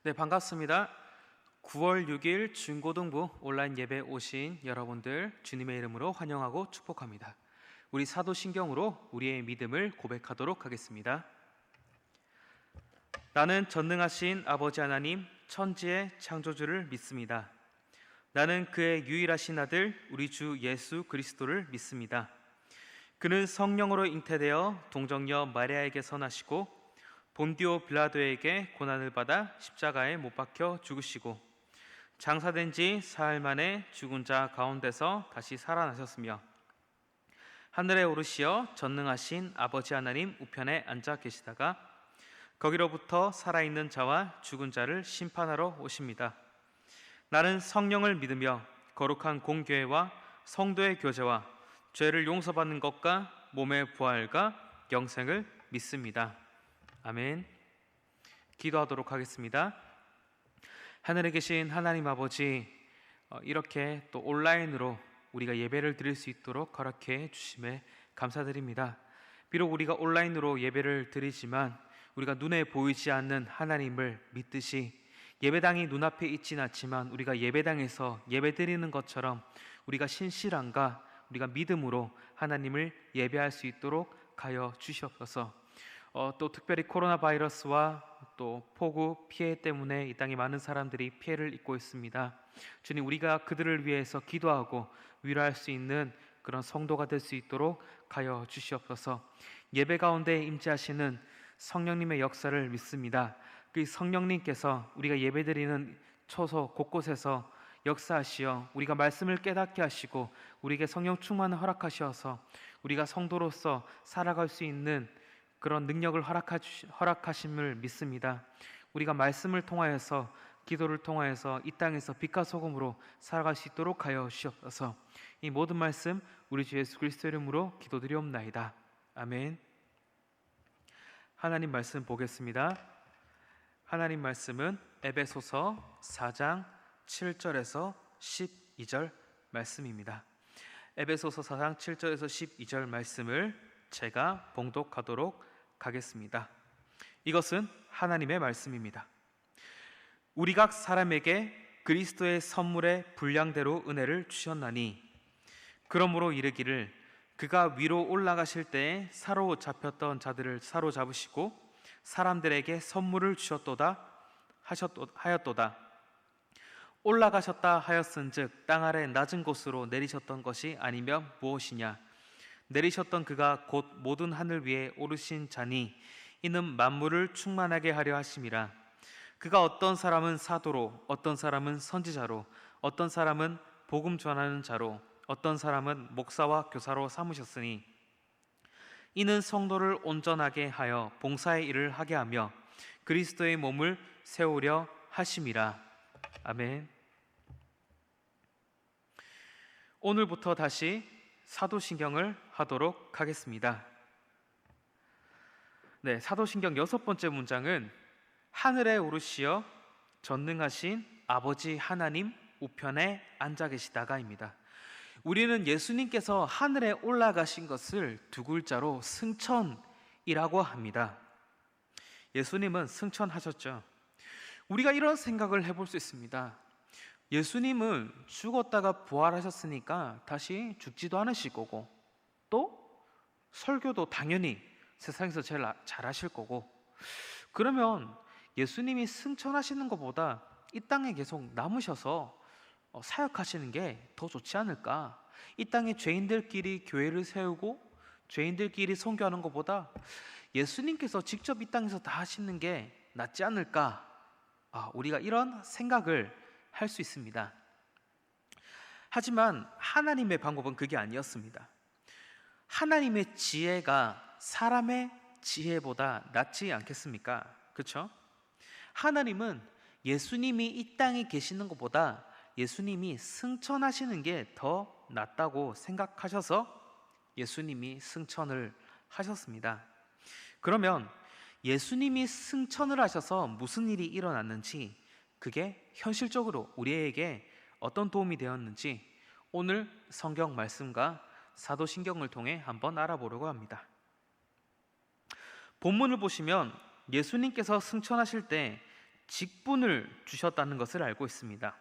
네, 반갑습니다. 9월 6일 중고등부 온라인 예배 오신 여러분들 주님의 이름으로 환영하고 축복합니다. 우리 사도신경으로 우리의 믿음을 고백하도록 하겠습니다. 나는 전능하신 아버지 하나님 천지의 창조주를 믿습니다. 나는 그의 유일하신 아들 우리 주 예수 그리스도를 믿습니다. 그는 성령으로 잉태되어 동정녀 마리아에게 선하시고 본디오 빌라도에게 고난을 받아 십자가에 못 박혀 죽으시고 장사된 지 사흘 만에 죽은 자 가운데서 다시 살아나셨으며 하늘에 오르시어 전능하신 아버지 하나님 우편에 앉아 계시다가 거기로부터 살아있는 자와 죽은 자를 심판하러 오십니다. 나는 성령을 믿으며 거룩한 공교회와 성도의 교제와 죄를 용서받는 것과 몸의 부활과 영생을 믿습니다. 아멘. 기도하도록 하겠습니다. 하늘에 계신 하나님 아버지, 이렇게 또 온라인으로 우리가 예배를 드릴 수 있도록 허락해 주심에 감사드립니다. 비록 우리가 온라인으로 예배를 드리지만 우리가 눈에 보이지 않는 하나님을 믿듯이 예배당이 눈앞에 있지는 않지만 우리가 예배당에서 예배드리는 것처럼 우리가 신실함과 우리가 믿음으로 하나님을 예배할 수 있도록 하여 주시옵소서. 또 특별히 코로나 바이러스와 또 폭우 피해 때문에 이 땅에 많은 사람들이 피해를 입고 있습니다. 주님, 우리가 그들을 위해서 기도하고 위로할 수 있는 그런 성도가 될 수 있도록 하여 주시옵소서. 예배 가운데 임재하시는 성령님의 역사를 믿습니다. 그 성령님께서 우리가 예배드리는 처소 곳곳에서 역사하시어 우리가 말씀을 깨닫게 하시고 우리에게 성령 충만을 허락하셔서 우리가 성도로서 살아갈 수 있는 그런 능력을 허락하심을 믿습니다. 우리가 말씀을 통하여서 기도를 통하여서 이 땅에서 빛과 소금으로 살아갈 수 있도록 하여 주시옵소서. 이 모든 말씀 우리 주 예수 그리스도 이름으로 기도드리옵나이다. 아멘. 하나님 말씀 보겠습니다. 하나님 말씀은 에베소서 4장 7절에서 12절 말씀입니다. 에베소서 4장 7절에서 12절 말씀을 제가 봉독하도록 하겠습니다. 이것은 하나님의 말씀입니다. 우리 각 사람에게 그리스도의 선물의 분량대로 은혜를 주셨나니 그러므로 이르기를 그가 위로 올라가실 때에 사로잡혔던 자들을 사로잡으시고 사람들에게 선물을 주셨도다 하였도다. 올라가셨다 하였은즉 땅 아래 낮은 곳으로 내리셨던 것이 아니면 무엇이냐? 내리셨던 그가 곧 모든 하늘 위에 오르신 자니 이는 만물을 충만하게 하려 하심이라. 그가 어떤 사람은 사도로, 어떤 사람은 선지자로, 어떤 사람은 복음 전하는 자로, 어떤 사람은 목사와 교사로 삼으셨으니 이는 성도를 온전하게 하여 봉사의 일을 하게 하며 그리스도의 몸을 세우려 하심이라. 아멘. 오늘부터 다시 사도신경을 하도록 하겠습니다. 네, 사도신경 6번째 문장은 하늘에 오르시어 전능하신 아버지 하나님 우편에 앉아 계시다가입니다. 우리는 예수님께서 하늘에 올라가신 것을 두 글자로 승천이라고 합니다. 예수님은 승천하셨죠. 우리가 이런 생각을 해볼 수 있습니다. 예수님은 죽었다가 부활하셨으니까 다시 죽지도 않으실 거고 또 설교도 당연히 세상에서 제일 잘하실 거고, 그러면 예수님이 승천하시는 것보다 이 땅에 계속 남으셔서 사역하시는 게 더 좋지 않을까? 이 땅에 죄인들끼리 교회를 세우고 죄인들끼리 선교하는 것보다 예수님께서 직접 이 땅에서 다 하시는 게 낫지 않을까? 우리가 이런 생각을 할 수 있습니다. 하지만 하나님의 방법은 그게 아니었습니다. 하나님의 지혜가 사람의 지혜보다 낫지 않겠습니까? 그렇죠? 하나님은 예수님이 이 땅에 계시는 것보다 예수님이 승천하시는 게 더 낫다고 생각하셔서 예수님이 승천을 하셨습니다. 그러면 예수님이 승천을 하셔서 무슨 일이 일어났는지, 그게 현실적으로 우리에게 어떤 도움이 되었는지 오늘 성경 말씀과 사도신경을 통해 한번 알아보려고 합니다. 본문을 보시면 예수님께서 승천하실 때 직분을 주셨다는 것을 알고 있습니다.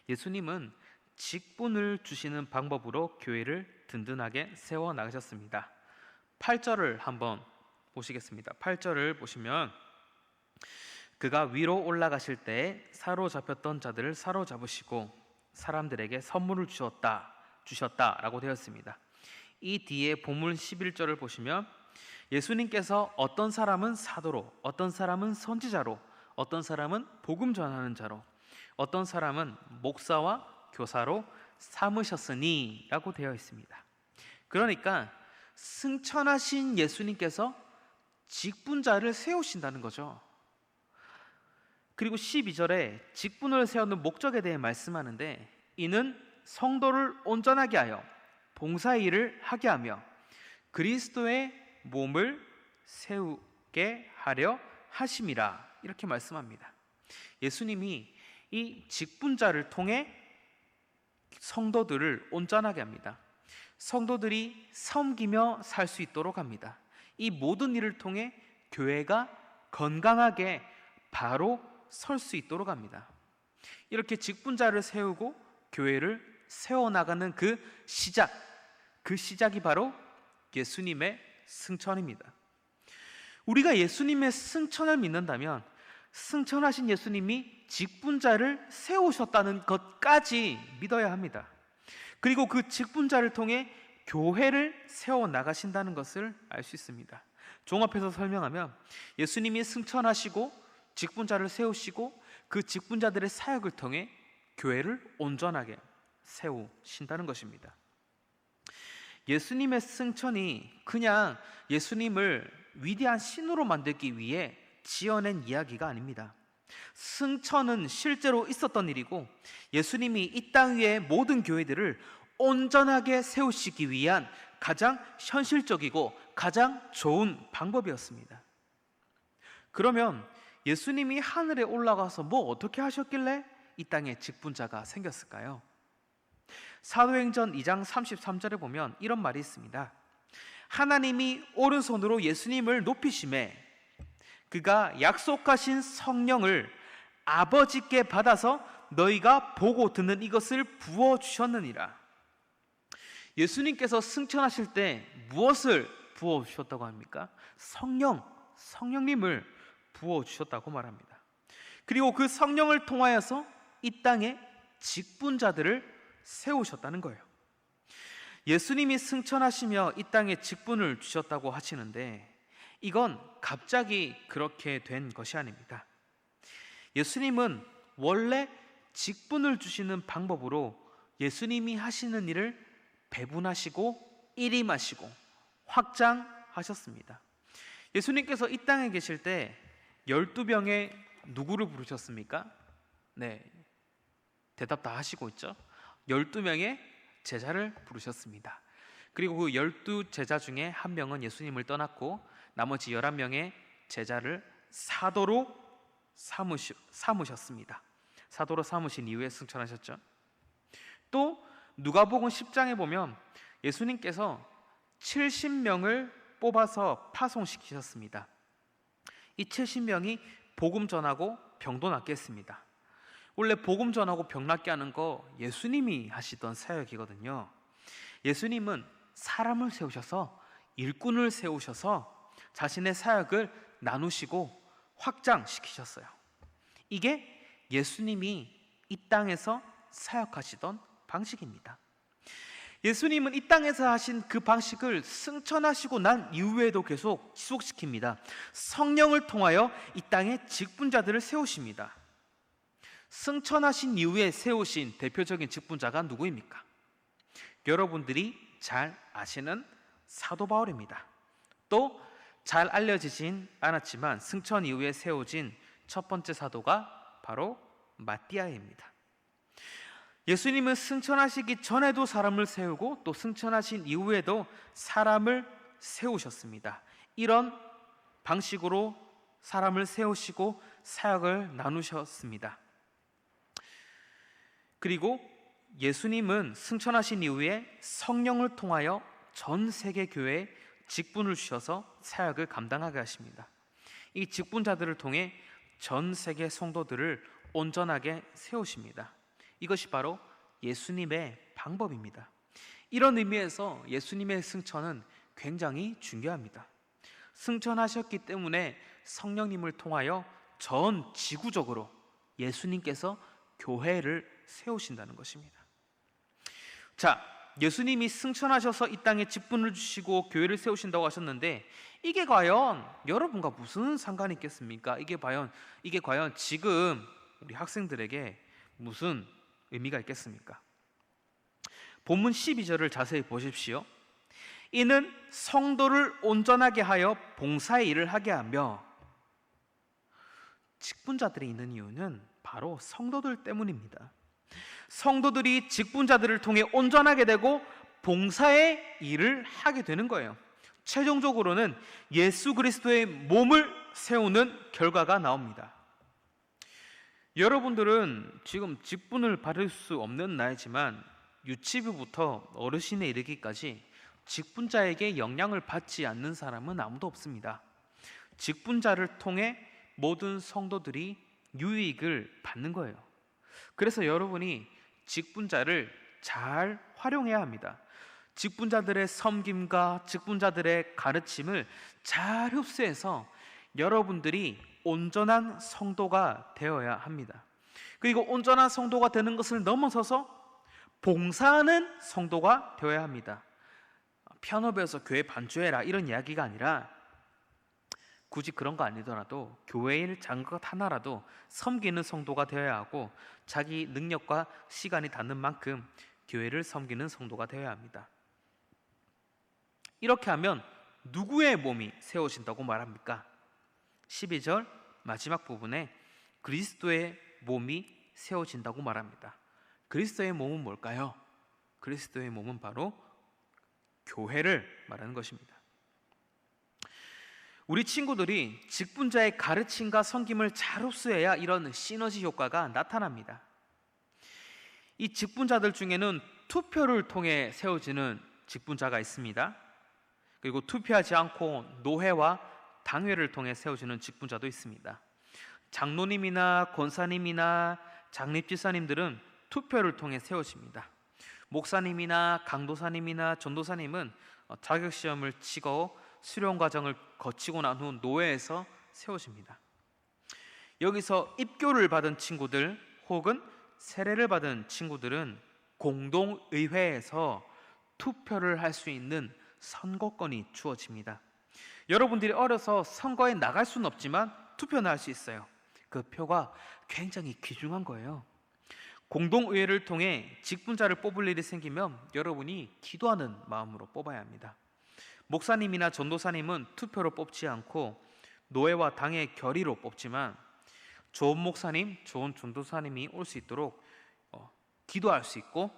예수님은 직분을 주시는 방법으로 교회를 든든하게 세워 나가셨습니다. 8절을 한번 보시겠습니다. 8절을 보시면 그가 위로 올라가실 때에 사로잡혔던 자들을 사로잡으시고 사람들에게 선물을 주셨다라고 되었습니다. 이 뒤에 본문 11절을 보시면 예수님께서 어떤 사람은 사도로, 어떤 사람은 선지자로, 어떤 사람은 복음 전하는 자로, 어떤 사람은 목사와 교사로 삼으셨으니 라고 되어 있습니다. 그러니까 승천하신 예수님께서 직분자를 세우신다는 거죠. 그리고 12절에 직분을 세우는 목적에 대해 말씀하는데, 이는 성도를 온전하게 하여 봉사의 일을 하게 하며 그리스도의 몸을 세우게 하려 하심이라, 이렇게 말씀합니다. 예수님이 이 직분자를 통해 성도들을 온전하게 합니다. 성도들이 섬기며 살 수 있도록 합니다. 이 모든 일을 통해 교회가 건강하게 바로 설 수 있도록 합니다. 이렇게 직분자를 세우고 교회를 세워나가는 그 시작이 바로 예수님의 승천입니다. 우리가 예수님의 승천을 믿는다면 승천하신 예수님이 직분자를 세우셨다는 것까지 믿어야 합니다. 그리고 그 직분자를 통해 교회를 세워나가신다는 것을 알 수 있습니다. 종합해서 설명하면 예수님이 승천하시고 직분자를 세우시고 그 직분자들의 사역을 통해 교회를 온전하게 세우신다는 것입니다. 예수님의 승천이 그냥 예수님을 위대한 신으로 만들기 위해 지어낸 이야기가 아닙니다. 승천은 실제로 있었던 일이고 예수님이 이 땅 위의 모든 교회들을 온전하게 세우시기 위한 가장 현실적이고 가장 좋은 방법이었습니다. 그러면 예수님이 하늘에 올라가서 뭐 어떻게 하셨길래 이 땅에 직분자가 생겼을까요? 사도행전 2장 33절에 보면 이런 말이 있습니다. 하나님이 오른손으로 예수님을 높이심에 그가 약속하신 성령을 아버지께 받아서 너희가 보고 듣는 이것을 부어주셨느니라. 예수님께서 승천하실 때 무엇을 부어주셨다고 합니까? 성령님을 부어주셨다고 말합니다. 그리고 그 성령을 통하여서 이 땅에 직분자들을 세우셨다는 거예요. 예수님이 승천하시며 이 땅에 직분을 주셨다고 하시는데 이건 갑자기 그렇게 된 것이 아닙니다. 예수님은 원래 직분을 주시는 방법으로 예수님이 하시는 일을 배분하시고 일임하시고 확장하셨습니다. 예수님께서 이 땅에 계실 때 12명의 누구를 부르셨습니까? 네, 대답 다 하시고 있죠. 12명의 제자를 부르셨습니다. 그리고 그 12제자 중에 한 명은 예수님을 떠났고 나머지 11명의 제자를 사도로 삼으셨습니다. 사도로 삼으신 이후에 승천하셨죠. 또 누가복음 10장에 보면 예수님께서 70명을 뽑아서 파송시키셨습니다. 이 70명이 복음 전하고 병도 낫게 했습니다. 원래 복음 전하고 병 낫게 하는 거 예수님이 하시던 사역이거든요. 예수님은 사람을 세우셔서 일꾼을 세우셔서 자신의 사역을 나누시고 확장시키셨어요. 이게 예수님이 이 땅에서 사역하시던 방식입니다. 예수님은 이 땅에서 하신 그 방식을 승천하시고 난 이후에도 계속 지속시킵니다. 성령을 통하여 이 땅에 직분자들을 세우십니다. 승천하신 이후에 세우신 대표적인 직분자가 누구입니까? 여러분들이 잘 아시는 사도 바울입니다. 또 잘 알려지진 않았지만 승천 이후에 세워진 첫 번째 사도가 바로 마띠아입니다. 예수님은 승천하시기 전에도 사람을 세우고 또 승천하신 이후에도 사람을 세우셨습니다. 이런 방식으로 사람을 세우시고 사역을 나누셨습니다. 그리고 예수님은 승천하신 이후에 성령을 통하여 전 세계 교회에 직분을 주셔서 사역을 감당하게 하십니다. 이 직분자들을 통해 전 세계 성도들을 온전하게 세우십니다. 이것이 바로 예수님의 방법입니다. 이런 의미에서 예수님의 승천은 굉장히 중요합니다. 승천하셨기 때문에 성령님을 통하여 전 지구적으로 예수님께서 교회를 세우신다는 것입니다. 자, 예수님이 승천하셔서 이 땅에 직분을 주시고 교회를 세우신다고 하셨는데, 이게 과연 여러분과 무슨 상관이 있겠습니까? 이게 과연 지금 우리 학생들에게 무슨 의미가 있겠습니까? 본문 12절을 자세히 보십시오. 이는 성도를 온전하게 하여 봉사의 일을 하게 하며, 직분자들이 있는 이유는 바로 성도들 때문입니다. 성도들이 직분자들을 통해 온전하게 되고 봉사의 일을 하게 되는 거예요. 최종적으로는 예수 그리스도의 몸을 세우는 결과가 나옵니다. 여러분들은 지금 직분을 받을 수 없는 나이지만 유치부부터 어르신에 이르기까지 직분자에게 영향을 받지 않는 사람은 아무도 없습니다. 직분자를 통해 모든 성도들이 유익을 받는 거예요. 그래서 여러분이 직분자를 잘 활용해야 합니다. 직분자들의 섬김과 직분자들의 가르침을 잘 흡수해서 여러분들이 온전한 성도가 되어야 합니다. 그리고 온전한 성도가 되는 것을 넘어서서 봉사하는 성도가 되어야 합니다. 피아노 배워서 교회 반주해라 이런 이야기가 아니라, 굳이 그런 거 아니더라도 교회 일 작은 것 하나라도 섬기는 성도가 되어야 하고, 자기 능력과 시간이 닿는 만큼 교회를 섬기는 성도가 되어야 합니다. 이렇게 하면 누구의 몸이 세워진다고 말합니까? 12절 마지막 부분에 그리스도의 몸이 세워진다고 말합니다. 그리스도의 몸은 뭘까요? 그리스도의 몸은 바로 교회를 말하는 것입니다. 우리 친구들이 직분자의 가르침과 섬김을 잘 흡수해야 이런 시너지 효과가 나타납니다. 이 직분자들 중에는 투표를 통해 세워지는 직분자가 있습니다. 그리고 투표하지 않고 노회와 당회를 통해 세워지는 직분자도 있습니다. 장로님이나 권사님이나 장립집사님들은 투표를 통해 세워집니다. 목사님이나 강도사님이나 전도사님은 자격시험을 치고 수련 과정을 거치고 난 후 노회에서 세워집니다. 여기서 입교를 받은 친구들 혹은 세례를 받은 친구들은 공동의회에서 투표를 할 수 있는 선거권이 주어집니다. 여러분들이 어려서 선거에 나갈 수는 없지만 투표는 할 수 있어요. 그 표가 굉장히 귀중한 거예요. 공동의회를 통해 직분자를 뽑을 일이 생기면 여러분이 기도하는 마음으로 뽑아야 합니다. 목사님이나 전도사님은 투표로 뽑지 않고 노회와 당의 결의로 뽑지만, 좋은 목사님, 좋은 전도사님이 올 수 있도록 기도할 수 있고,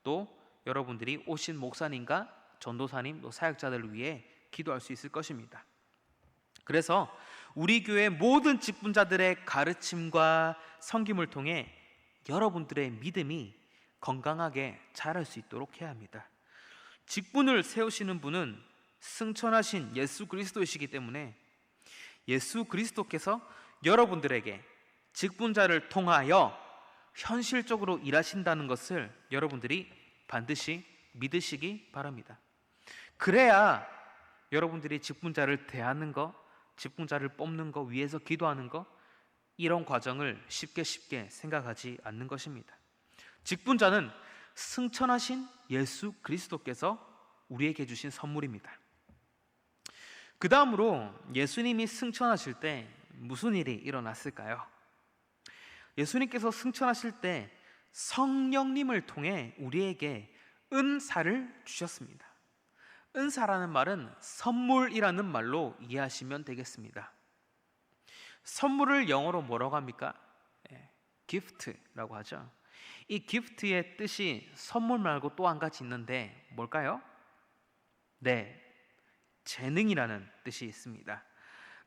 또 여러분들이 오신 목사님과 전도사님, 또 사역자들을 위해 기도할 수 있을 것입니다. 그래서 우리 교회 모든 직분자들의 가르침과 섬김을 통해 여러분들의 믿음이 건강하게 자랄 수 있도록 해야 합니다. 직분을 세우시는 분은 승천하신 예수 그리스도이시기 때문에 예수 그리스도께서 여러분들에게 직분자를 통하여 현실적으로 일하신다는 것을 여러분들이 반드시 믿으시기 바랍니다. 그래야 여러분들이 직분자를 대하는 거, 직분자를 뽑는 거, 위해서 기도하는 거, 이런 과정을 쉽게 생각하지 않는 것입니다. 직분자는 승천하신 예수 그리스도께서 우리에게 주신 선물입니다. 그 다음으로 예수님이 승천하실 때 무슨 일이 일어났을까요? 예수님께서 승천하실 때 성령님을 통해 우리에게 은사를 주셨습니다. 은사라는 말은 선물이라는 말로 이해하시면 되겠습니다. 선물을 영어로 뭐라고 합니까? 기프트라고 하죠. 이 기프트의 뜻이 선물 말고 또 한 가지 있는데 뭘까요? 네, 재능이라는 뜻이 있습니다.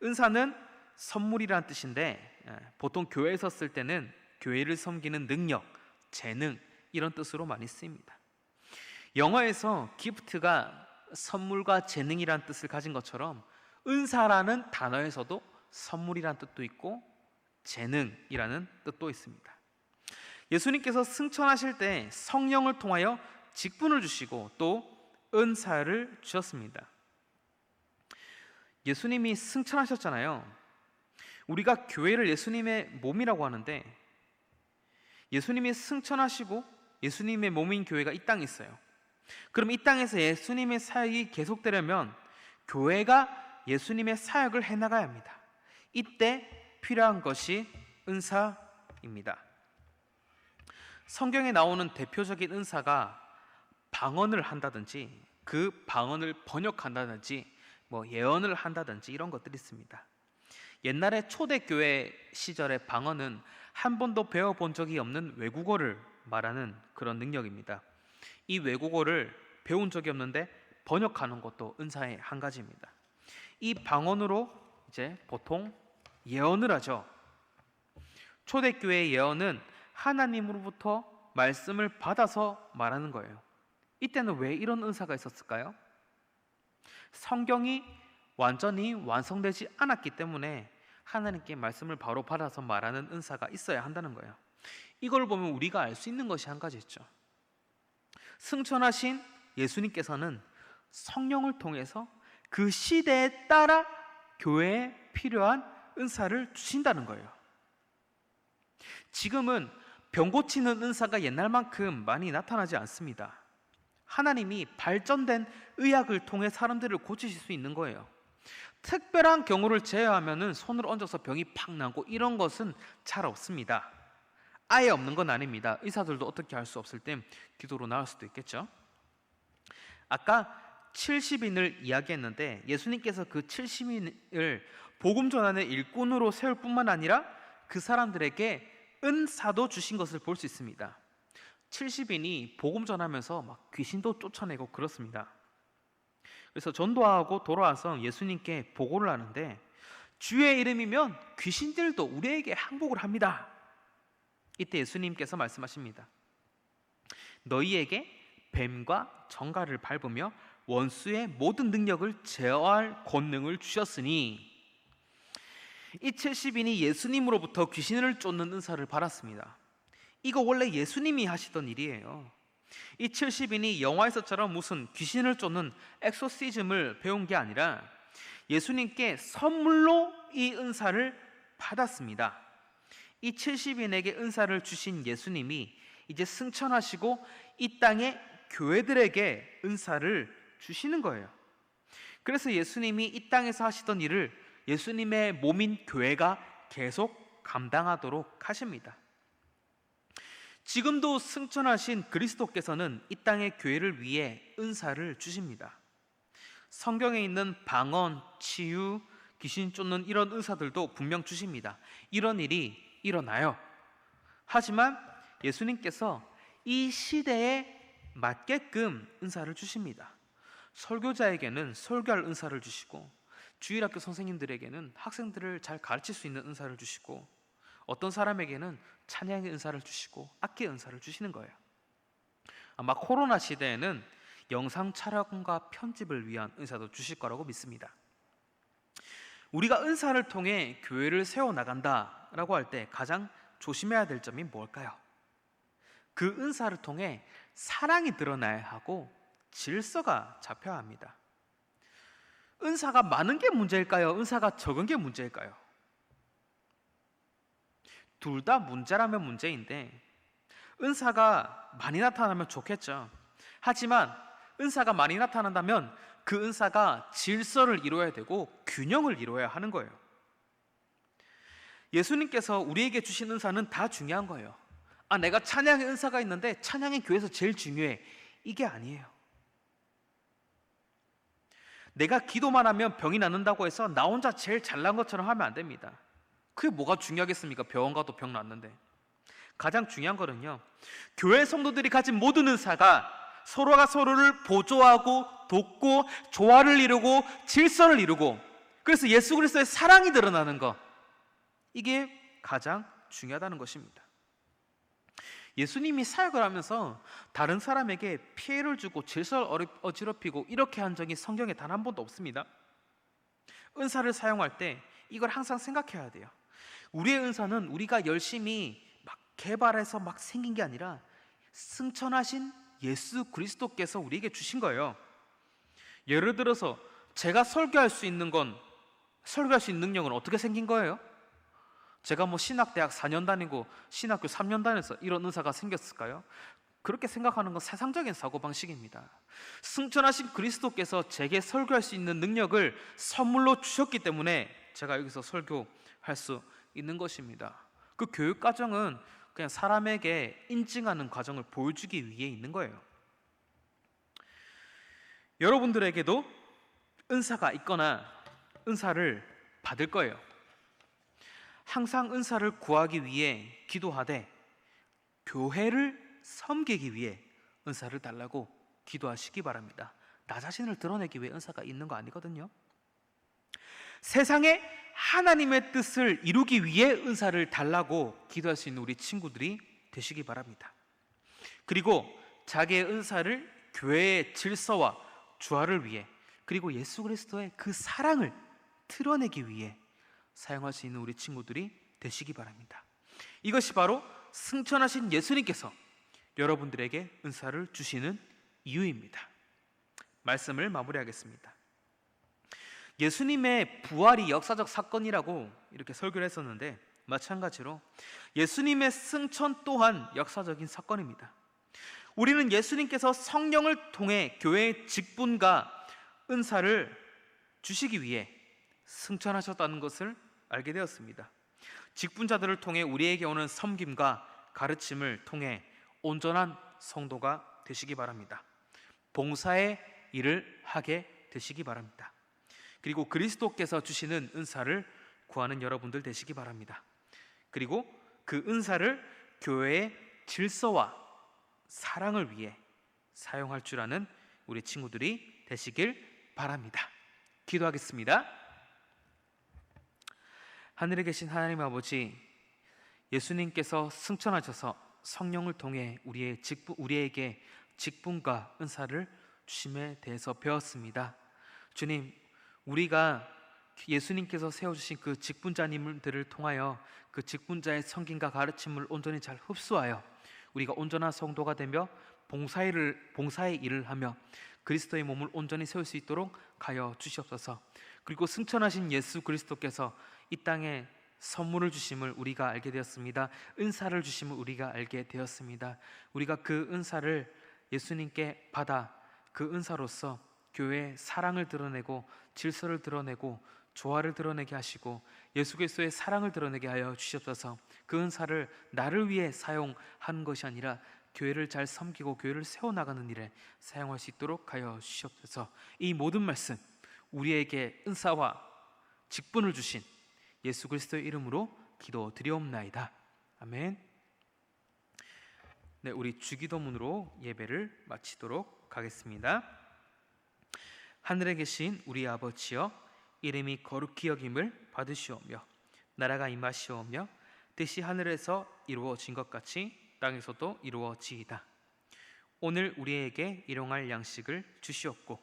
은사는 선물이라는 뜻인데, 보통 교회에서 쓸 때는 교회를 섬기는 능력, 재능, 이런 뜻으로 많이 쓰입니다. 영어에서 기프트가 선물과 재능이라는 뜻을 가진 것처럼 은사라는 단어에서도 선물이라는 뜻도 있고 재능이라는 뜻도 있습니다. 예수님께서 승천하실 때 성령을 통하여 직분을 주시고 또 은사를 주셨습니다. 예수님이 승천하셨잖아요. 우리가 교회를 예수님의 몸이라고 하는데, 예수님이 승천하시고 예수님의 몸인 교회가 이 땅에 있어요. 그럼 이 땅에서 예수님의 사역이 계속되려면 교회가 예수님의 사역을 해나가야 합니다. 이때 필요한 것이 은사입니다. 성경에 나오는 대표적인 은사가 방언을 한다든지 그 방언을 번역한다든지 예언을 한다든지 이런 것들이 있습니다. 옛날에 초대교회 시절의 방언은 한 번도 배워본 적이 없는 외국어를 말하는 그런 능력입니다. 이 외국어를 배운 적이 없는데 번역하는 것도 은사의 한 가지입니다. 이 방언으로 이제 보통 예언을 하죠. 초대교회의 예언은 하나님으로부터 말씀을 받아서 말하는 거예요. 이때는 왜 이런 은사가 있었을까요? 성경이 완전히 완성되지 않았기 때문에 하나님께 말씀을 바로 받아서 말하는 은사가 있어야 한다는 거예요. 이걸 보면 우리가 알 수 있는 것이 한 가지 있죠. 승천하신 예수님께서는 성령을 통해서 그 시대에 따라 교회에 필요한 은사를 주신다는 거예요. 지금은 병 고치는 은사가 옛날만큼 많이 나타나지 않습니다. 하나님이 발전된 의학을 통해 사람들을 고치실 수 있는 거예요. 특별한 경우를 제외하면 손을 얹어서 병이 팍 나고 이런 것은 잘 없습니다. 아예 없는 건 아닙니다. 의사들도 어떻게 할 수 없을 땐 기도로 나을 수도 있겠죠. 아까 70인을 이야기했는데 예수님께서 그 70인을 복음 전하는 일꾼으로 세울 뿐만 아니라 그 사람들에게 은사도 주신 것을 볼 수 있습니다. 70인이 복음 전하면서 막 귀신도 쫓아내고 그렇습니다. 그래서 전도하고 돌아와서 예수님께 보고를 하는데, 주의 이름이면 귀신들도 우리에게 항복을 합니다. 이때 예수님께서 말씀하십니다. 너희에게 뱀과 정갈을 밟으며 원수의 모든 능력을 제어할 권능을 주셨으니, 이 70인이 예수님으로부터 귀신을 쫓는 은사를 받았습니다. 이거 원래 예수님이 하시던 일이에요. 이 70인이 영화에서처럼 무슨 귀신을 쫓는 엑소시즘을 배운 게 아니라 예수님께 선물로 이 은사를 받았습니다. 이 70인에게 은사를 주신 예수님이 이제 승천하시고 이 땅의 교회들에게 은사를 주시는 거예요. 그래서 예수님이 이 땅에서 하시던 일을 예수님의 몸인 교회가 계속 감당하도록 하십니다. 지금도 승천하신 그리스도께서는 이 땅의 교회를 위해 은사를 주십니다. 성경에 있는 방언, 치유, 귀신 쫓는 이런 은사들도 분명 주십니다. 이런 일이 일어나요. 하지만 예수님께서 이 시대에 맞게끔 은사를 주십니다. 설교자에게는 설교할 은사를 주시고, 주일학교 선생님들에게는 학생들을 잘 가르칠 수 있는 은사를 주시고, 어떤 사람에게는 찬양의 은사를 주시고 악기의 은사를 주시는 거예요. 아마 코로나 시대에는 영상 촬영과 편집을 위한 은사도 주실 거라고 믿습니다. 우리가 은사를 통해 교회를 세워나간다라고 할 때 가장 조심해야 될 점이 뭘까요? 그 은사를 통해 사랑이 드러나야 하고 질서가 잡혀야 합니다. 은사가 많은 게 문제일까요? 은사가 적은 게 문제일까요? 둘 다 문제라면 문제인데, 은사가 많이 나타나면 좋겠죠. 하지만 은사가 많이 나타난다면 그 은사가 질서를 이루어야 되고 균형을 이루어야 하는 거예요. 예수님께서 우리에게 주신 은사는 다 중요한 거예요. 내가 찬양의 은사가 있는데 찬양이 교회에서 제일 중요해, 이게 아니에요. 내가 기도만 하면 병이 낫는다고 해서 나 혼자 제일 잘난 것처럼 하면 안 됩니다. 그게 뭐가 중요하겠습니까? 병원 가도 병 낫는데. 가장 중요한 거는요, 교회 성도들이 가진 모든 은사가 서로가 서로를 보조하고 돕고 조화를 이루고 질서를 이루고, 그래서 예수 그리스도의 사랑이 드러나는 것, 이게 가장 중요하다는 것입니다. 예수님이 사역을 하면서 다른 사람에게 피해를 주고 질서를 어지럽히고 이렇게 한 적이 성경에 단 한 번도 없습니다. 은사를 사용할 때 이걸 항상 생각해야 돼요. 우리의 은사는 우리가 열심히 막 개발해서 막 생긴 게 아니라 승천하신 예수 그리스도께서 우리에게 주신 거예요. 예를 들어서 제가 설교할 수 있는 능력은 어떻게 생긴 거예요? 제가 뭐 신학대학 4년 다니고 신학교 3년 다녀서 이런 은사가 생겼을까요? 그렇게 생각하는 건 세상적인 사고방식입니다. 승천하신 그리스도께서 제게 설교할 수 있는 능력을 선물로 주셨기 때문에 제가 여기서 설교할 수 있는 것입니다. 그 교육 과정은 그냥 사람에게 인증하는 과정을 보여주기 위해 있는 거예요. 여러분들에게도 은사가 있거나 은사를 받을 거예요. 항상 은사를 구하기 위해 기도하되 교회를 섬기기 위해 은사를 달라고 기도하시기 바랍니다. 나 자신을 드러내기 위해 은사가 있는 거 아니거든요. 세상에 하나님의 뜻을 이루기 위해 은사를 달라고 기도할 수 있는 우리 친구들이 되시기 바랍니다. 그리고 자기의 은사를 교회의 질서와 조화를 위해, 그리고 예수 그리스도의 그 사랑을 드러내기 위해 사용할 수 있는 우리 친구들이 되시기 바랍니다. 이것이 바로 승천하신 예수님께서 여러분들에게 은사를 주시는 이유입니다. 말씀을 마무리하겠습니다. 예수님의 부활이 역사적 사건이라고 이렇게 설교를 했었는데, 마찬가지로 예수님의 승천 또한 역사적인 사건입니다. 우리는 예수님께서 성령을 통해 교회의 직분과 은사를 주시기 위해 승천하셨다는 것을 알게 되었습니다. 직분자들을 통해 우리에게 오는 섬김과 가르침을 통해 온전한 성도가 되시기 바랍니다. 봉사의 일을 하게 되시기 바랍니다. 그리고 그리스도께서 주시는 은사를 구하는 여러분들 되시기 바랍니다. 그리고 그 은사를 교회의 질서와 사랑을 위해 사용할 줄 아는 우리 친구들이 되시길 바랍니다. 기도하겠습니다. 하늘에 계신 하나님 아버지, 예수님께서 승천하셔서 성령을 통해 우리에게 직분과 은사를 주심에 대해서 배웠습니다. 주님, 우리가 예수님께서 세워주신 그 직분자님들을 통하여 그 직분자의 섬김과 가르침을 온전히 잘 흡수하여 우리가 온전한 성도가 되며 봉사의 일을 하며 그리스도의 몸을 온전히 세울 수 있도록 하여 주시옵소서. 그리고 승천하신 예수 그리스도께서 이 땅에 선물을 주심을 우리가 알게 되었습니다. 은사를 주심을 우리가 알게 되었습니다. 우리가 그 은사를 예수님께 받아 그 은사로서 교회의 사랑을 드러내고 질서를 드러내고 조화를 드러내게 하시고 예수 그리스도의 사랑을 드러내게 하여 주시옵소서. 그 은사를 나를 위해 사용하는 것이 아니라 교회를 잘 섬기고 교회를 세워나가는 일에 사용할 수 있도록 하여 주시옵소서. 이 모든 말씀 우리에게 은사와 직분을 주신 예수 그리스도의 이름으로 기도드리옵나이다. 아멘. 네, 우리 주기도문으로 예배를 마치도록 하겠습니다. 하늘에 계신 우리 아버지여, 이름이 거룩히 여김을 받으시오며 나라가 임하시오며 뜻이 하늘에서 이루어진 것 같이 땅에서도 이루어지이다. 오늘 우리에게 일용할 양식을 주시옵고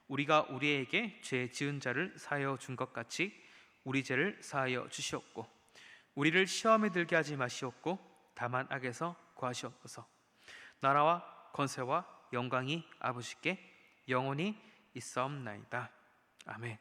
우리가 우리에게 죄 지은 자를 사하여 준 것 같이 우리 죄를 사하여 주시옵고 우리를 시험에 들게 하지 마시옵고 다만 악에서 구하시옵소서. 나라와 권세와 영광이 아버지께 영원히 있사옵나이다. 아멘.